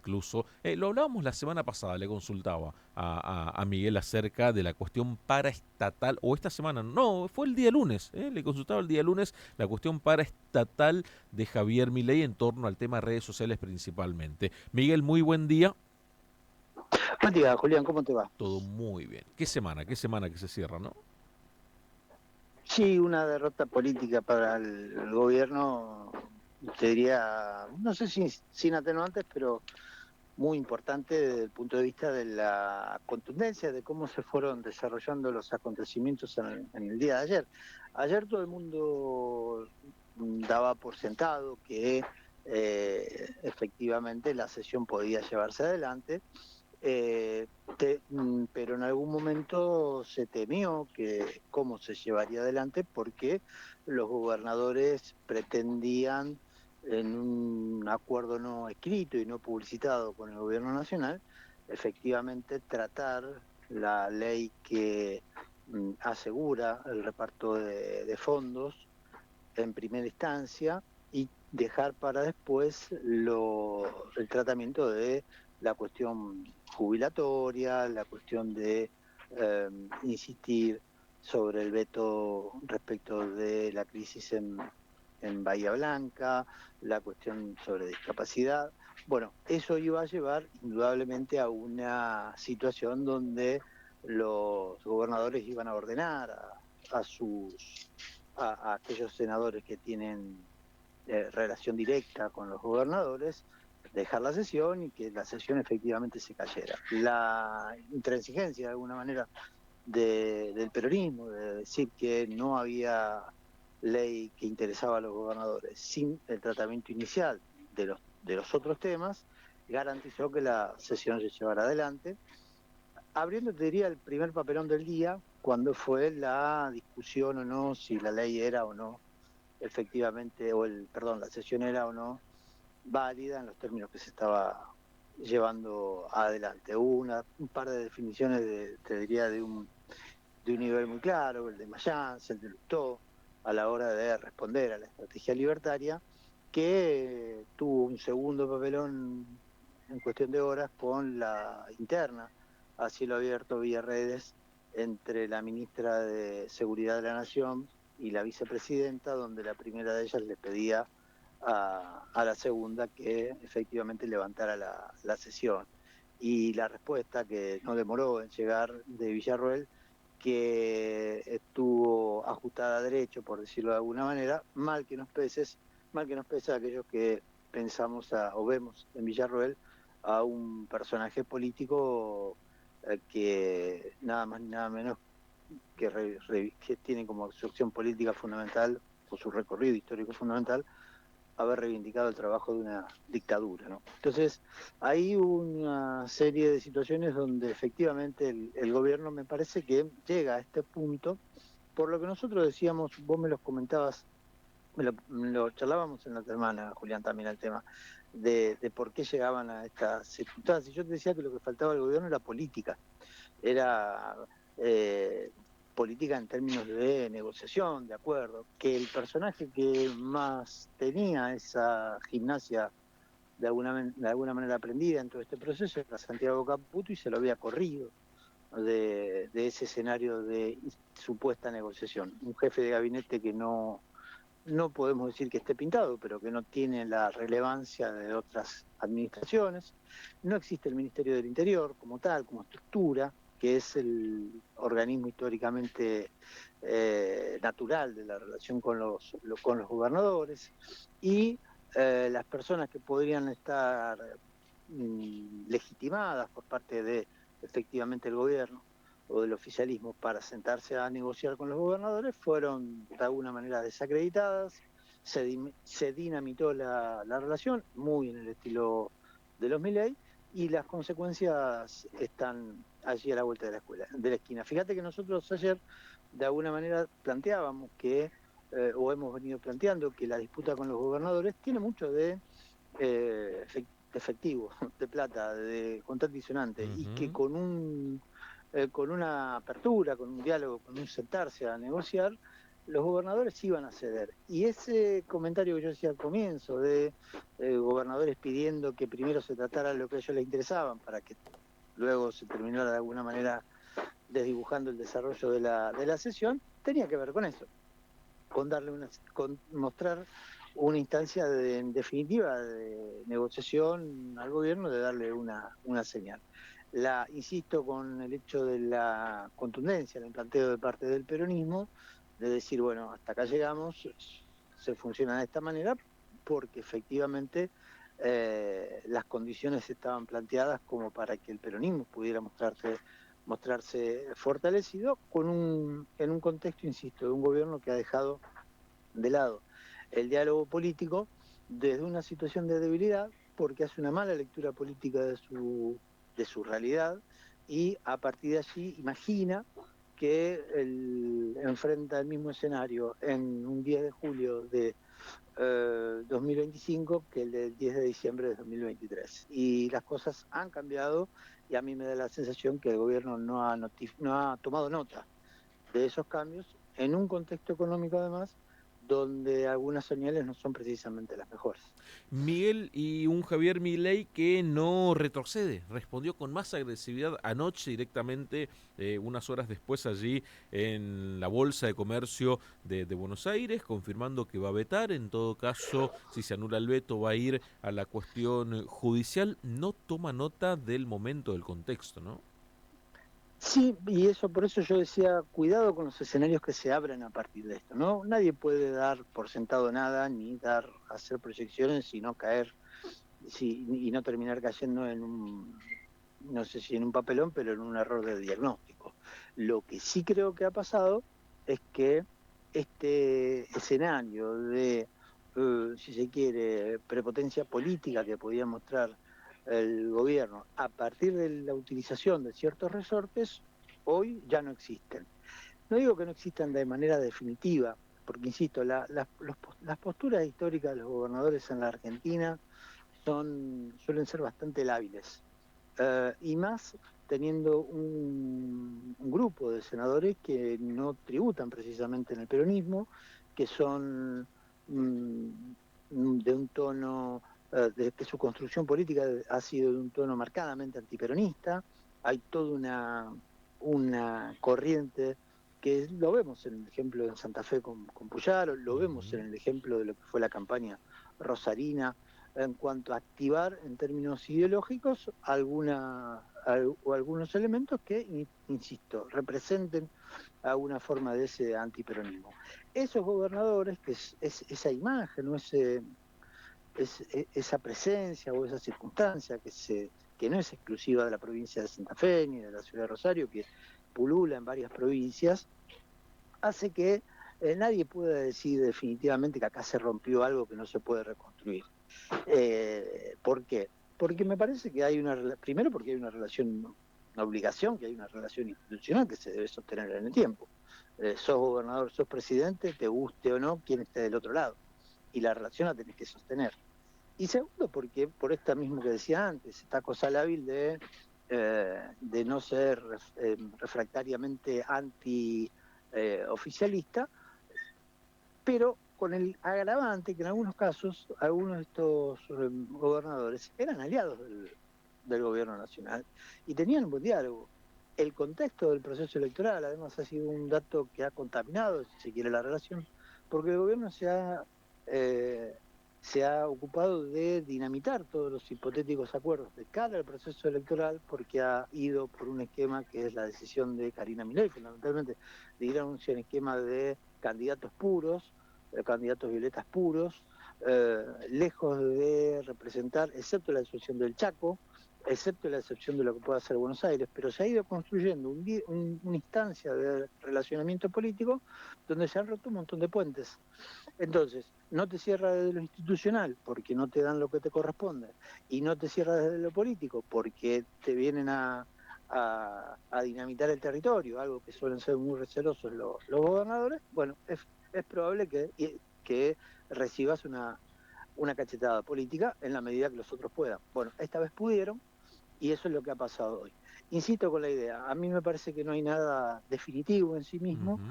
incluso. Lo hablábamos la semana pasada, le consultaba a Miguel acerca de la cuestión paraestatal, o esta semana, no, fue el día lunes, le consultaba el día lunes la cuestión paraestatal de Javier Milei en torno al tema redes sociales principalmente. Miguel, muy buen día. Buen día, Julián, ¿cómo te va? Todo muy bien. Qué semana que se cierra, ¿no? Sí, una derrota política para el gobierno, te diría, no sé si sin atenuantes, pero muy importante desde el punto de vista de la contundencia de cómo se fueron desarrollando los acontecimientos en el día de ayer. Ayer todo el mundo daba por sentado que efectivamente la sesión podía llevarse adelante. Eh, pero en algún momento se temió que cómo se llevaría adelante porque los gobernadores pretendían, en un acuerdo no escrito y no publicitado con el gobierno nacional, efectivamente tratar la ley que asegura el reparto de fondos en primera instancia y dejar para después el tratamiento de la cuestión jubilatoria, la cuestión de insistir sobre el veto respecto de la crisis en Bahía Blanca, la cuestión sobre discapacidad. Bueno, eso iba a llevar indudablemente a una situación donde los gobernadores iban a ordenar a sus a aquellos senadores que tienen relación directa con los gobernadores, dejar la sesión y que la sesión efectivamente se cayera. La intransigencia, de alguna manera, del peronismo, de decir que no había ley que interesaba a los gobernadores sin el tratamiento inicial de los otros temas, garantizó que la sesión se llevara adelante, abriendo, te diría, el primer papelón del día, cuando fue la discusión o no, si la ley era o no efectivamente, perdón, la sesión era o no válida en los términos que se estaba llevando adelante. Hubo un par de definiciones, te diría, de un nivel muy claro, el de Mayans, el de Lustó, a la hora de responder a la estrategia libertaria, que tuvo un segundo papelón en cuestión de horas con la interna a cielo abierto vía redes entre la ministra de Seguridad de la Nación y la vicepresidenta, donde la primera de ellas le pedía a la segunda que efectivamente levantara la sesión. Y la respuesta, que no demoró en llegar de Villarroel, que estuvo ajustada a derecho, por decirlo de alguna manera, mal que nos pese a aquellos que pensamos o vemos en Villarroel a un personaje político que nada más ni nada menos que tiene como su acción política fundamental o su recorrido histórico fundamental haber reivindicado el trabajo de una dictadura, ¿no? Entonces, hay una serie de situaciones donde efectivamente el gobierno me parece que llega a este punto, por lo que nosotros decíamos, vos me los comentabas, me lo charlábamos en la semana, Julián, también el tema de por qué llegaban a estas circunstancias. Yo te decía que lo que faltaba al gobierno era política, era eh, política en términos de negociación, de acuerdo, que el personaje que más tenía esa gimnasia de alguna manera aprendida en todo este proceso era Santiago Caputo y se lo había corrido de ese escenario de supuesta negociación. Un jefe de gabinete que no podemos decir que esté pintado, pero que no tiene la relevancia de otras administraciones. No existe el Ministerio del Interior como tal, como estructura, que es el organismo históricamente natural de la relación con los gobernadores. Y las personas que podrían estar legitimadas por parte de efectivamente el gobierno o del oficialismo para sentarse a negociar con los gobernadores fueron de alguna manera desacreditadas, se dinamitó la relación, muy en el estilo de los Milei, y las consecuencias están allí a la vuelta de de la esquina. Fíjate que nosotros ayer de alguna manera planteábamos que, o hemos venido planteando, que la disputa con los gobernadores tiene mucho de efectivo, de plata, de condicionante, y que Ujú. con una apertura, con un diálogo, con un sentarse a negociar, los gobernadores iban a ceder. Y ese comentario que yo decía al comienzo, de gobernadores pidiendo que primero se tratara lo que a ellos les interesaban, para que luego se terminara de alguna manera desdibujando el desarrollo de la sesión, tenía que ver con eso, con darle con mostrar una instancia en definitiva de negociación al gobierno, de darle una señal. Insisto con el hecho de la contundencia, el planteo de parte del peronismo, de decir, bueno, hasta acá llegamos, se funciona de esta manera, porque efectivamente las condiciones estaban planteadas como para que el peronismo pudiera mostrarse fortalecido en un contexto, insisto, de un gobierno que ha dejado de lado el diálogo político desde una situación de debilidad, porque hace una mala lectura política de su realidad, y a partir de allí imagina que enfrenta el mismo escenario en un 10 de julio de 2025 que el del 10 de diciembre de 2023. Y las cosas han cambiado, y a mí me da la sensación que el gobierno no ha tomado nota de esos cambios en un contexto económico además donde algunas señales no son precisamente las mejores. Miguel, y un Javier Milei que no retrocede, respondió con más agresividad anoche directamente, unas horas después allí en la Bolsa de Comercio de Buenos Aires, confirmando que va a vetar, en todo caso, si se anula el veto, va a ir a la cuestión judicial, no toma nota del momento, del contexto, ¿no? Sí, y eso por eso yo decía, cuidado con los escenarios que se abren a partir de esto, ¿no? Nadie puede dar por sentado nada, ni hacer proyecciones, sino caer, y no terminar cayendo en no sé si en un papelón, pero en un error de diagnóstico. Lo que sí creo que ha pasado es que este escenario de, si se quiere, prepotencia política que podía mostrar el gobierno a partir de la utilización de ciertos resortes, hoy ya no existen. No digo que no existan de manera definitiva, porque insisto, las posturas históricas de los gobernadores en la Argentina suelen ser bastante lábiles, y más teniendo un grupo de senadores que no tributan precisamente en el peronismo, que son mm, de un tono, de que su construcción política ha sido de un tono marcadamente antiperonista. Hay toda una corriente que lo vemos en el ejemplo de Santa Fe con Puyaro, lo vemos en Ujú. el ejemplo de lo que fue la campaña rosarina, en cuanto a activar en términos ideológicos o algunos elementos que, insisto, representen alguna forma de ese antiperonismo. Esos gobernadores, que esa imagen o esa presencia o esa circunstancia que no es exclusiva de la provincia de Santa Fe ni de la ciudad de Rosario, que pulula en varias provincias, hace que nadie pueda decir definitivamente que acá se rompió algo que no se puede reconstruir. ¿Por qué? Porque me parece que primero porque hay una relación, una obligación, que hay una relación institucional que se debe sostener en el tiempo. Sos gobernador, sos presidente, te guste o no, quien esté del otro lado. Y la relación la tenés que sostener. Y segundo, porque por esta mismo que decía antes, esta cosa lábil de no ser refractariamente anti-oficialista, pero con el agravante que en algunos casos algunos de estos gobernadores eran aliados del gobierno nacional y tenían un buen diálogo. El contexto del proceso electoral además ha sido un dato que ha contaminado, si se quiere, la relación, porque el gobierno eh, se ha ocupado de dinamitar todos los hipotéticos acuerdos de cara al proceso electoral, porque ha ido por un esquema que es la decisión de Karina Milei, fundamentalmente, de ir a un esquema de candidatos puros, candidatos violetas puros, lejos de representar, excepto la excepción del Chaco, excepto la excepción de lo que pueda hacer Buenos Aires, pero se ha ido construyendo una instancia de relacionamiento político donde se han roto un montón de puentes. Entonces, no te cierra desde lo institucional porque no te dan lo que te corresponde, y no te cierra desde lo político porque te vienen a dinamitar el territorio, algo que suelen ser muy recelosos los gobernadores. Bueno, es probable que recibas una cachetada política en la medida que los otros puedan. Bueno, esta vez pudieron, Y eso es lo que ha pasado hoy. Insisto con la idea, a mí me parece que no hay nada definitivo en sí mismo. Ujú.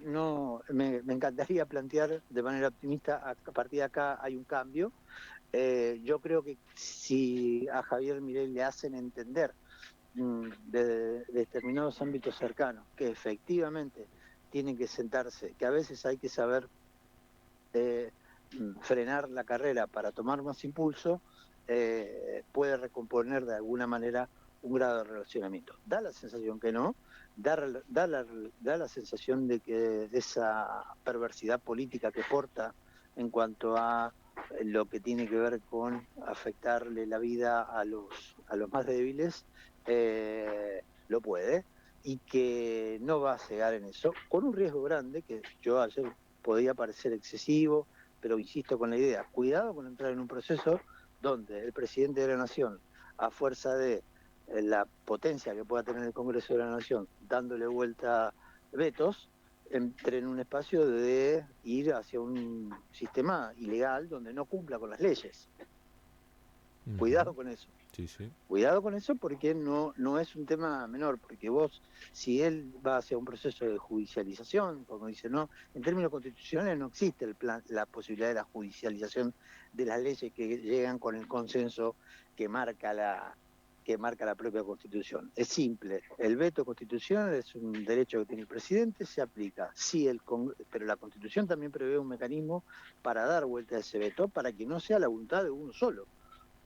No, me encantaría plantear de manera optimista, a partir de acá hay un cambio. Yo creo que si a Javier Milei le hacen entender de determinados ámbitos cercanos que efectivamente tienen que sentarse, que a veces hay que saber eh, frenar la carrera para tomar más impulso, puede recomponer de alguna manera un grado de relacionamiento. Da la sensación que no, da la sensación de que esa perversidad política que porta en cuanto a lo que tiene que ver con afectarle la vida a los más débiles, lo puede, y que no va a cegar en eso, con un riesgo grande que yo ayer podía parecer excesivo, pero insisto con la idea, cuidado con entrar en un proceso donde el presidente de la Nación, a fuerza de la potencia que pueda tener el Congreso de la Nación, dándole vuelta vetos, entre en un espacio de ir hacia un sistema ilegal donde no cumpla con las leyes. Ujú. Cuidado con eso. Sí, sí. Cuidado con eso porque no es un tema menor, porque vos, si él va hacia un proceso de judicialización, como dice, no, en términos constitucionales no existe la posibilidad de la judicialización de las leyes que llegan con el consenso que marca la propia Constitución. Es simple, el veto constitucional es un derecho que tiene el presidente, se aplica. Sí, pero la Constitución también prevé un mecanismo para dar vuelta a ese veto, para que no sea la voluntad de uno solo,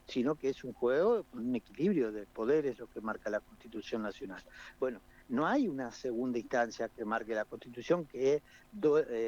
sino que es un juego con un equilibrio de poderes lo que marca la Constitución Nacional. Bueno, no hay una segunda instancia que marque la Constitución que,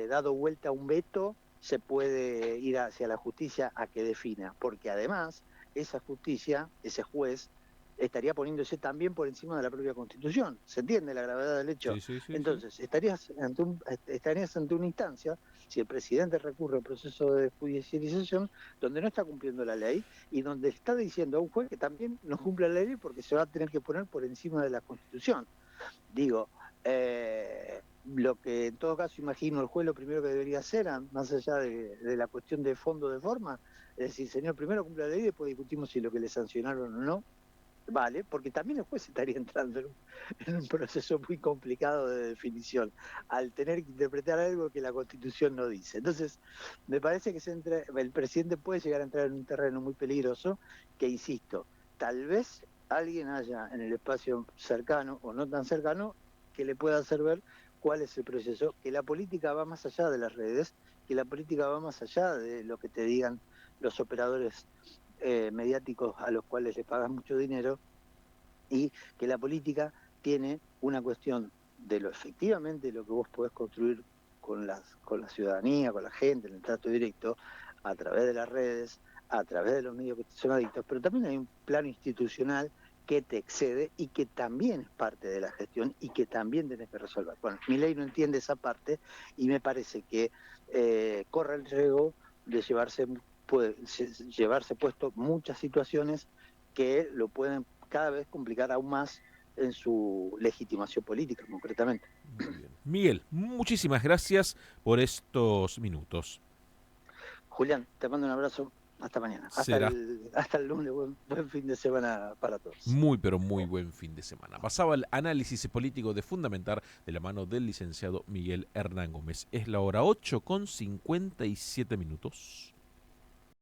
dado vuelta a un veto, se puede ir hacia la justicia a que defina, porque además esa justicia, ese juez, estaría poniéndose también por encima de la propia Constitución. ¿Se entiende la gravedad del hecho? Sí, sí, sí, sí. Entonces, estarías ante una instancia, si el presidente recurre al proceso de judicialización, donde no está cumpliendo la ley y donde está diciendo a un juez que también no cumple la ley porque se va a tener que poner por encima de la Constitución. Digo, lo que en todo caso imagino el juez lo primero que debería hacer, más allá de la cuestión de fondo de forma, es decir, señor, primero cumple la ley y después discutimos si lo que le sancionaron o no vale, porque también el juez estaría entrando en un proceso muy complicado de definición, al tener que interpretar algo que la Constitución no dice. Entonces, me parece que el presidente puede llegar a entrar en un terreno muy peligroso, que insisto, tal vez alguien haya en el espacio cercano o no tan cercano que le pueda hacer ver cuál es el proceso, que la política va más allá de las redes, que la política va más allá de lo que te digan los operadores mediáticos a los cuales le pagan mucho dinero, y que la política tiene una cuestión de lo efectivamente lo que vos podés construir con la ciudadanía, con la gente, en el trato directo, a través de las redes, a través de los medios que son adictos, pero también hay un plano institucional que te excede y que también es parte de la gestión y que también tenés que resolver. Bueno, mi ley no entiende esa parte y me parece que corre el riesgo de puede llevarse puesto muchas situaciones que lo pueden cada vez complicar aún más en su legitimación política, concretamente. Muy bien. Miguel, muchísimas gracias por estos minutos. Julián, te mando un abrazo. Hasta mañana. Será Hasta el lunes. Buen fin de semana para todos. muy, pero muy buen fin de semana. Pasaba el análisis político de Fundamentar de la mano del licenciado Miguel Hernán Gómez. Es la hora 8 con 57 minutos.